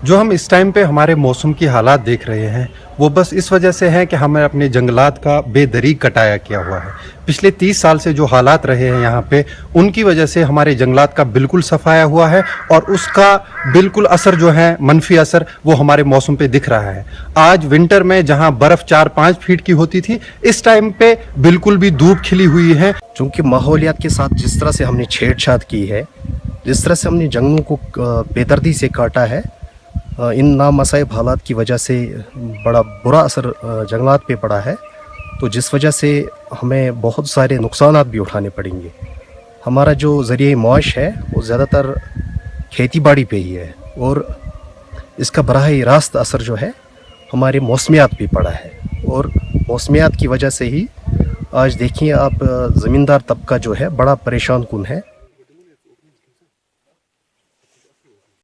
जो हम इस टाइम पे हमारे मौसम की हालात देख रहे हैं वो बस इस वजह से है कि हमें अपने जंगलात का बेदरीग कटाया किया हुआ है। पिछले 30 साल से जो हालात रहे हैं यहाँ पे, उनकी वजह से हमारे जंगलात का बिल्कुल सफाया हुआ है और उसका बिल्कुल असर जो है, मनफी असर, वो हमारे मौसम पे दिख रहा है। आज विंटर में जहाँ बर्फ 4-5 फीट की होती थी, इस टाइम पे बिल्कुल भी धूप खिली हुई है। चूँकि माहौलियात के साथ जिस तरह से हमने छेड़छाड़ की है, जिस तरह से हमने जंगलों को बेदर्दी से काटा है, इन नामसाइब हालात की वजह से बड़ा बुरा असर जंगलात पे पड़ा है। तो जिस वजह से हमें बहुत सारे नुकसानात भी उठाने पड़ेंगे। हमारा जो ज़रिए माश है वो ज़्यादातर खेती बाड़ी पे ही है और इसका बराह रास्त असर जो है हमारे मौसमियात पे पड़ा है। और मौसमियात की वजह से ही आज देखिए आप, ज़मींदार तबका जो है बड़ा परेशान कुन है।